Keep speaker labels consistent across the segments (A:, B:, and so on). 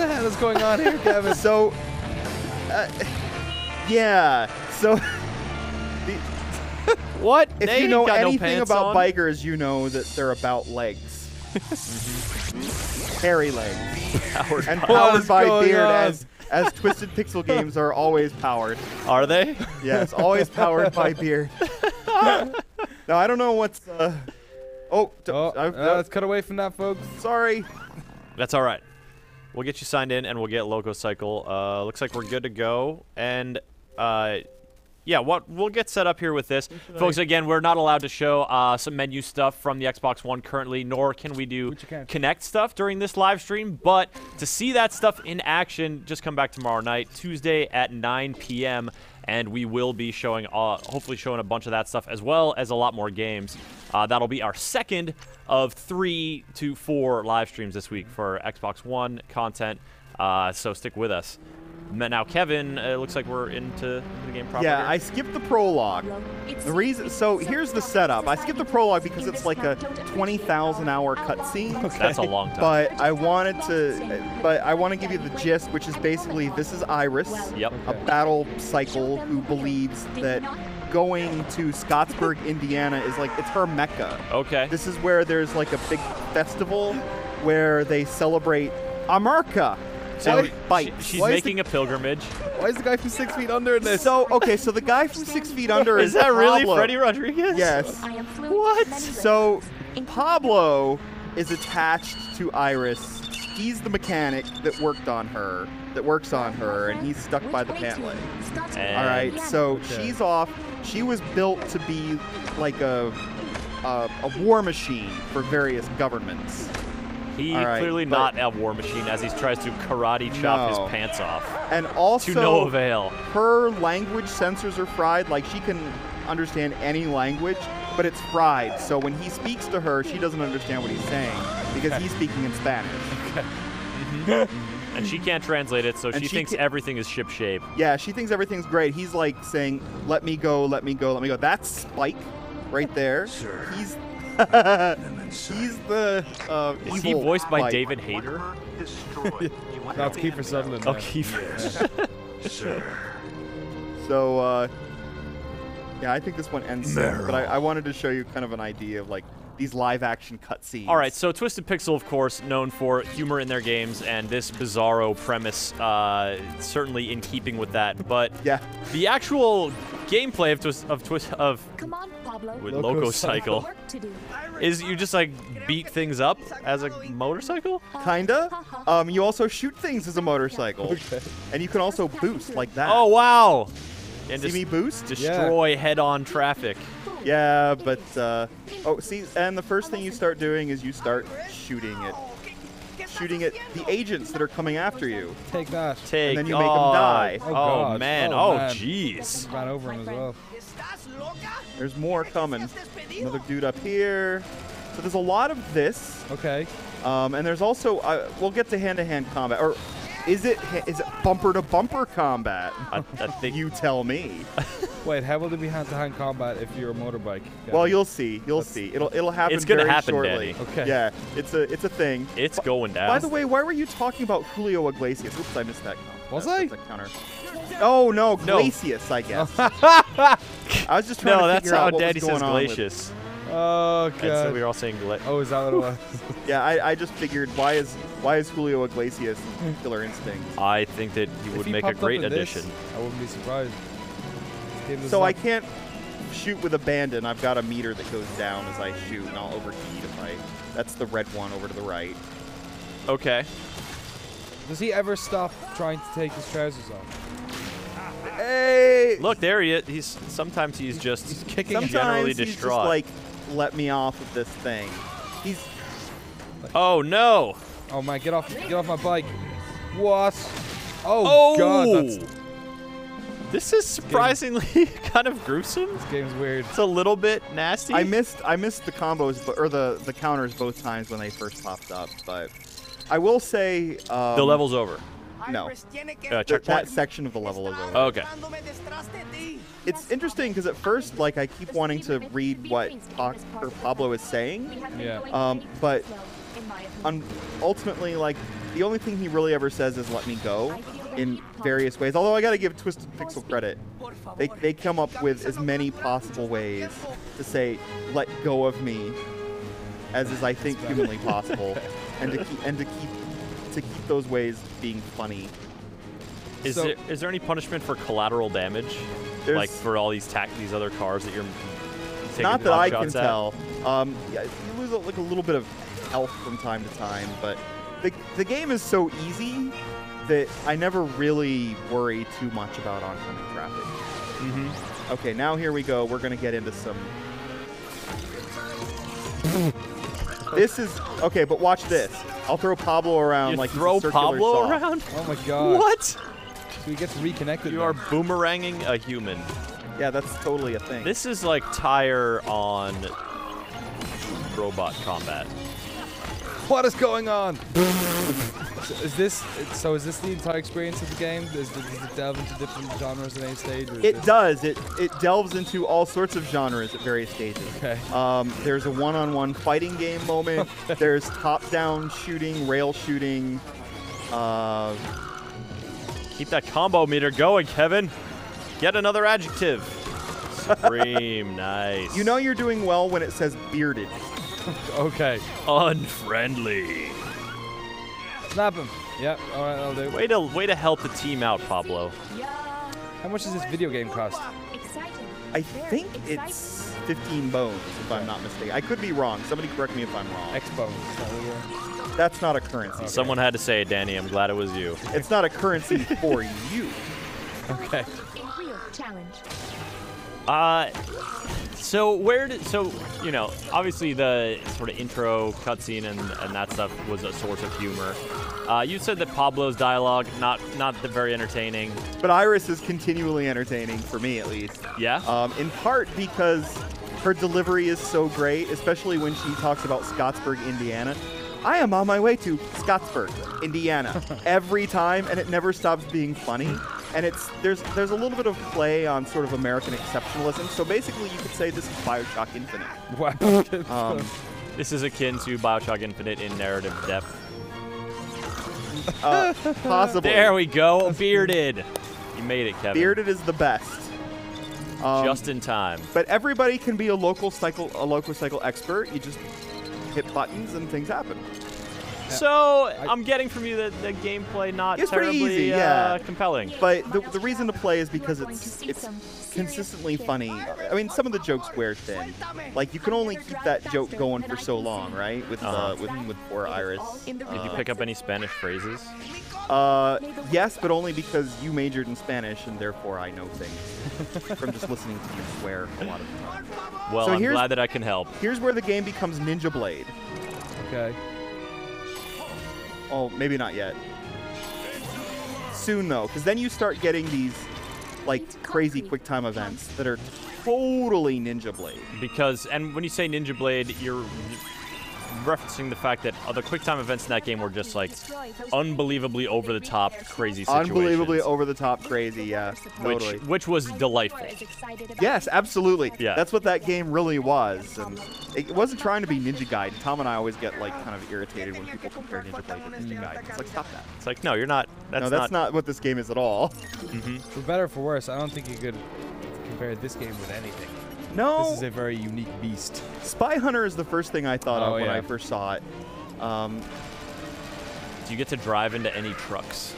A: the hell is going on here, Kevin?
B: So, yeah. So,
C: What?
B: if
C: They
B: you know
C: got no
B: anything
C: pants
B: about
C: on?
B: bikers, you know that they're about legs. Hairy legs.
C: Powered
B: And
C: by-
B: powered by
A: going
B: beard,
A: on?
B: as Twisted Pixel games are always powered.
C: Are they?
B: Yes, always powered by beard. Now, I don't know what's...
A: Let's cut away from that, folks.
B: Sorry.
C: That's all right. We'll get you signed in, and we'll get LocoCycle. Looks like we're good to go. And, yeah, we'll get set up here with this. Folks, again, we're not allowed to show some menu stuff from the Xbox One currently, nor can we do Kinect stuff during this live stream. But to see that stuff in action, just come back tomorrow night, Tuesday at 9 p.m., and we will be showing, hopefully showing a bunch of that stuff, as well as a lot more games. That'll be our second of 3 to 4 live streams this week for Xbox One content, so stick with us. Now, Kevin, it looks like we're into the game proper.
B: Yeah, I skipped the prologue. The reason, so here's the setup. I skipped the prologue because it's like a 20,000-hour cutscene.
C: Okay. That's a long time.
B: But I want to give you the gist, which is basically this is Iris,
C: Yep.
B: a battle cycle who believes that going to Scottsburg, Indiana is like, it's her mecca.
C: Okay.
B: This is where there's like a big festival where they celebrate America.
C: So
B: bikes.
C: she's
A: Why is
C: making a pilgrimage.
A: Why is the guy from 6 Feet Under in this?
B: So, okay, so the guy from 6 Feet Under
C: Is that really
B: Pablo.
C: Freddie Rodriguez?
B: Yes.
C: What?
B: So, Pablo is attached to Iris. He's the mechanic that works on her, and he's stuck by the pant leg. All right, so she's off. She was built to be like a war machine for various governments.
C: He
B: All right,
C: clearly
B: but-
C: not a war machine as he tries to karate chop
B: No.
C: his pants off.
B: And also,
C: To no avail.
B: her language sensors are fried. Like, she can understand any language, but it's fried. So when he speaks to her, she doesn't understand what he's saying because he's speaking in Spanish.
C: And she can't translate it, so
B: And
C: she
B: she
C: thinks
B: ca-
C: everything is shipshape.
B: Yeah, she thinks everything's great. He's like saying, "Let me go, let me go, let me go." That's Spike, right there.
D: Sir.
B: He's he's the
C: Is he
B: evil
C: voiced by
B: Spike.
C: David Hayter?
A: No, it's Kiefer Sutherland.
C: Oh,
A: man.
C: Kiefer.
D: Sir.
B: So yeah, I think this one ends soon, but I wanted to show you kind of an idea of like these live-action cutscenes.
C: All right, so Twisted Pixel, of course, known for humor in their games, and this bizarro premise, certainly in keeping with that. But
B: Yeah.
C: the actual gameplay of
E: Come on, Pablo.
C: with
A: LocoCycle.
C: LocoCycle
E: Work to do.
C: is you just like beat things up as a motorcycle.
B: Kinda. You also shoot things as a motorcycle, and you can also boost like that.
C: Oh wow! And
B: See me boost?
C: destroy head-on traffic.
B: Yeah, but see, and the first thing you start doing is you start shooting at the agents that are coming after you.
A: Take that.
C: Take.
B: And then you make 'em die.
A: Oh,
C: Oh,
A: God.
C: man.
A: Oh,
C: Oh
A: man.
C: jeez.
A: Ran over him as well.
B: There's more coming. Another dude up here. So there's a lot of this,
A: Okay.
B: and there's also we'll get to hand-to-hand combat, or is it bumper-to-bumper combat?
C: I think
B: You tell me.
A: Wait, how will it be hand-to-hand combat if you're a motorbike?
B: Well, you'll see. You'll see. It'll happen.
C: It's gonna
B: very
C: happen,
B: shortly.
C: Danny.
A: Okay.
B: Yeah, it's a thing.
C: it's going down.
B: By the way, why were you talking about Julio Iglesias? Oops, I missed that.
A: Was
B: That's
A: I?
B: a counter. Oh no,
C: No.
B: Glacius, I guess. I was just trying
C: no,
B: to
C: that's
B: figure
C: how
B: out what
C: Daddy
B: was going
C: says
B: on with-
C: glacious.
A: Oh,
C: And so
A: God.
C: we were all saying
A: Oh, is that what it was?
B: Yeah, I just figured why is Julio Iglesias in Killer Instinct?
C: I think that he
A: If
C: would
A: he
C: make a
A: popped up
C: great
A: in this,
C: addition.
A: I wouldn't be surprised. This game does
B: So I
A: not-
B: can't shoot with abandon. I've got a meter that goes down as I shoot, and I'll overheat if I. That's the red one over to the right.
C: Okay.
A: Does he ever stop trying to take his trousers off?
B: Hey!
C: Look, there he is. Sometimes he's just
A: He's kicking.
B: Sometimes
C: generally
B: he's
C: distraught.
B: just like, let me off of this thing. He's
C: Oh no!
A: Oh man, get off my bike. What? Oh,
C: Oh!
A: God, that's
C: This is surprisingly kind of gruesome.
A: this game's weird.
C: It's a little bit nasty.
B: I missed the combos, or the counters both times when they first popped up. But I will say
C: the level's over.
B: no. That
C: Checkpoint.
B: section of the level is over.
C: Okay.
B: It's interesting because at first, like, I keep wanting to read what Pablo is saying,
A: Yeah.
B: but ultimately, like, the only thing he really ever says is "let me go" in various ways. Although I gotta give Twisted Pixel credit, they come up with as many possible ways to say "let go of me" as is, I think, humanly possible, and to keep those ways being funny.
C: Is there any punishment for collateral damage, like for all these other cars that you're taking
B: not that I can
C: shots at?
B: tell. Yeah, you lose like a little bit of health from time to time, but the game is so easy that I never really worry too much about oncoming traffic.
C: Mm-hmm.
B: Okay, now here we go. We're gonna get into some. This is okay, but watch this. I'll throw Pablo around like
C: throw
B: he's a circular
C: Pablo
B: saw.
C: around.
A: Oh my god.
C: What?
A: So he gets reconnected.
C: You
A: now.
C: are boomeranging a human.
B: Yeah, that's totally a thing.
C: This is like tire on robot combat.
A: What is going on? Is this the entire experience of the game? Does it delve into different genres at any stage? Or
B: It does. It delves into all sorts of genres at various stages.
A: Okay.
B: There's a one-on-one fighting game moment. There's top-down shooting, rail shooting.
C: Keep that combo meter going, Kevin. Get another adjective. Supreme, nice.
B: You know you're doing well when it says bearded.
A: Okay.
C: Unfriendly.
A: Snap him. Yep. All right, I'll do.
C: Way to help the team out, Pablo.
A: How much does this video game cost?
B: I think it's 15 bones, if I'm not mistaken. I could be wrong. Somebody correct me if I'm wrong.
A: X-Bones.
B: That's not a currency.
A: Okay.
C: Someone had to say it, Danny. I'm glad it was you.
B: It's not a currency for you.
A: Okay.
C: So you know, obviously the sort of intro cutscene and that stuff was a source of humor. You said that Pablo's dialogue not very entertaining.
B: But Iris is continually entertaining, for me at least.
C: Yeah?
B: In part because her delivery is so great, especially when she talks about Scottsburg, Indiana. I am on my way to Scottsburg, Indiana, every time, and it never stops being funny. And there's a little bit of play on sort of American exceptionalism. So basically, you could say this is BioShock Infinite.
A: Wow.
C: This is akin to BioShock Infinite in narrative depth.
B: Possibly.
C: There we go. Bearded. You made it, Kevin.
B: Bearded is the best.
C: Just in time.
B: But everybody can be a LocoCycle expert. You just hit buttons and things happen.
C: So I'm getting from you that the gameplay not
B: It's
C: terribly
B: pretty easy, yeah.
C: compelling.
B: But the reason to play is because it's consistently funny. I mean, some of the jokes wear thin. Like, you can only keep that joke going for so long, right? With poor Iris.
C: Did you pick up any Spanish phrases?
B: Yes, but only because you majored in Spanish, and therefore I know things from just listening to you swear a lot of the time.
C: Well,
B: So
C: I'm glad that I can help.
B: Here's where the game becomes Ninja Blade.
A: Okay.
B: Oh, maybe not yet. Soon, though, because then you start getting these, like, crazy QuickTime events that are totally Ninja Blade.
C: And when you say Ninja Blade, you're referencing the fact that the QuickTime events in that game were just, like, unbelievably over-the-top crazy situations.
B: Unbelievably over-the-top crazy, yeah. Totally.
C: Which was delightful.
B: Yes, absolutely.
C: Yeah.
B: That's what that game really was. And it wasn't trying to be Ninja Gaiden. Tom and I always get, like, kind of irritated when people compare Ninja Blade to Ninja Gaiden. It's like, stop that.
C: It's like, no, you're not.
B: That's not what this game is at all.
A: For better or for worse, I don't think you could compare this game with anything.
B: No.
A: This is a very unique beast.
B: Spy Hunter is the first thing I thought of when
A: yeah.
B: I first saw it.
C: Do you get to drive into any trucks?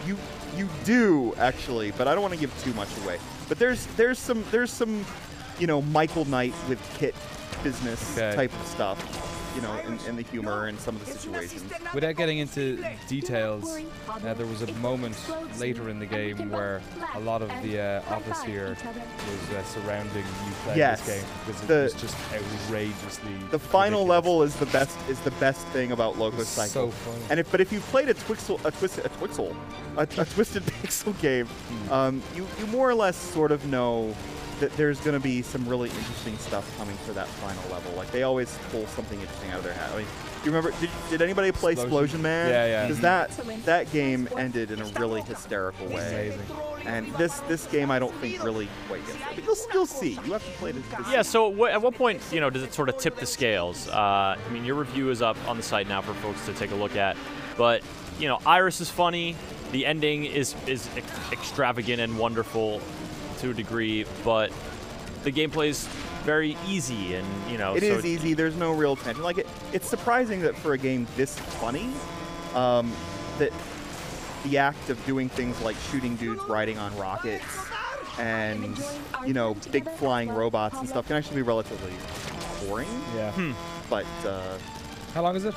B: You do, actually, but I don't want to give too much away. But there's some you know, Michael Knight with Kit business type of stuff, you know, in the humor and some of the situations.
A: Without getting into details, there was a moment later in the game where a lot of the office here was surrounding you playing this game because it was just outrageously.
B: The final
A: ridiculous.
B: level is the best thing about LocoCycle.
A: So funny.
B: And but if you played a Twisted Pixel game, you more or less sort of know there's going to be some really interesting stuff coming for that final level. Like, they always pull something interesting out of their hat. I mean, do you remember, did anybody play Explosion Man?
A: Yeah, yeah.
B: Because that game ended in a really hysterical way.
A: Amazing.
B: And this game, I don't think really quite gets there. But you'll see. You have to play this.
C: Yeah, so at what point, you know, does it sort of tip the scales? I mean, your review is up on the site now for folks to take a look at. But, you know, Iris is funny. The ending is extravagant and wonderful to a degree, but the gameplay is very easy, and you know
B: it is easy. There's no real tension. Like it's surprising that for a game this funny, that the act of doing things like shooting dudes riding on rockets and you know big flying robots and stuff can actually be relatively boring.
A: Yeah.
B: But
A: how long is it?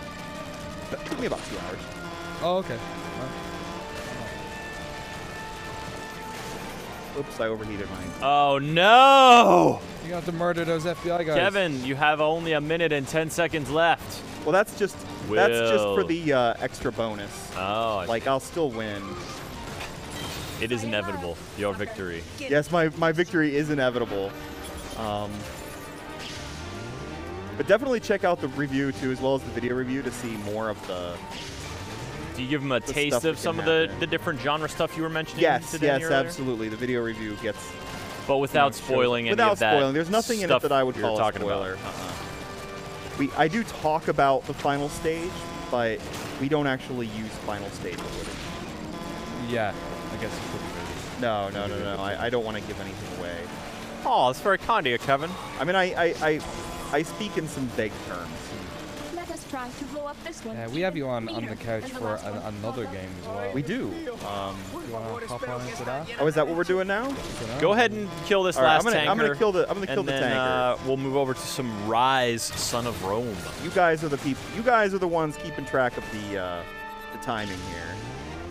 B: It took me about 2 hours.
A: Oh, okay.
B: Oops, I overheated mine.
C: Oh no!
A: You have to murder those FBI guys.
C: Kevin, you have only 1 minute and 10 seconds left.
B: Well, that's just for the extra bonus.
C: Oh.
B: Like I'll still win.
C: It is inevitable. Your victory.
B: Yes, my victory is inevitable. But definitely check out the review too, as well as the video review, to see more of the.
C: Do you give them a taste of some of the different genre stuff you were mentioning?
B: Yes,
C: today
B: yes,
C: earlier?
B: absolutely. The video review gets.
C: But without spoiling any
B: without
C: of that.
B: Spoiling, there's nothing in it that I would call a spoiler. I do talk about the final stage, but we don't actually use final stage footage.
A: Yeah, I guess you could.
B: No. I don't want to give anything away.
C: Oh, that's very kind of you, Kevin.
B: I mean, I speak in some vague terms.
D: Try to blow up this one.
A: We have you on the couch for another game as well.
B: We do.
A: You want to hop on into that?
B: Oh, is that what we're doing now?
C: Go ahead and kill this
B: right,
C: last tanker.
B: I'm gonna kill the
C: then,
B: tanker.
C: We'll move over to some Rise, Son of Rome.
B: You guys are the people. You guys are the ones keeping track of the timing here.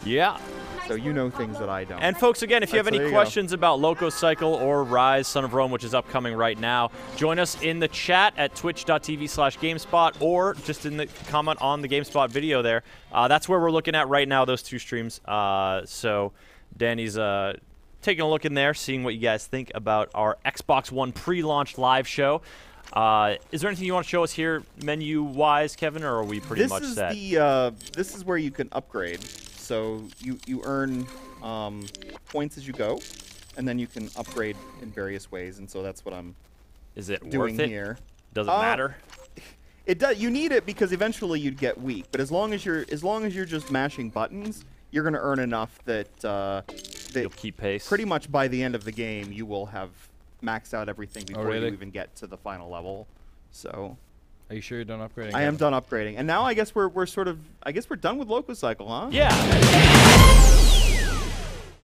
C: Yeah.
B: So you know things that I don't.
C: And folks, again, if you have any questions about LocoCycle or Rise, Son of Rome, which is upcoming right now, join us in the chat at twitch.tv/GameSpot or just in the comment on the GameSpot video there. That's where we're looking at right now, those two streams. So Danny's taking a look in there, seeing what you guys think about our Xbox One pre-launch live show. Is there anything you want to show us here menu-wise, Kevin, or are we pretty much set?
B: This is where you can upgrade. So you earn points as you go, and then you can upgrade in various ways. And so that's what I'm doing here.
C: Does it matter?
B: It does. You need it because eventually you'd get weak. But as long as you're just mashing buttons, you're going to earn enough that
C: you'll keep pace.
B: Pretty much by the end of the game, you will have maxed out everything before you even get to the final level. So.
A: Are you sure you're done upgrading?
B: I am done upgrading, and now I guess we're done with LocoCycle, huh?
C: Yeah.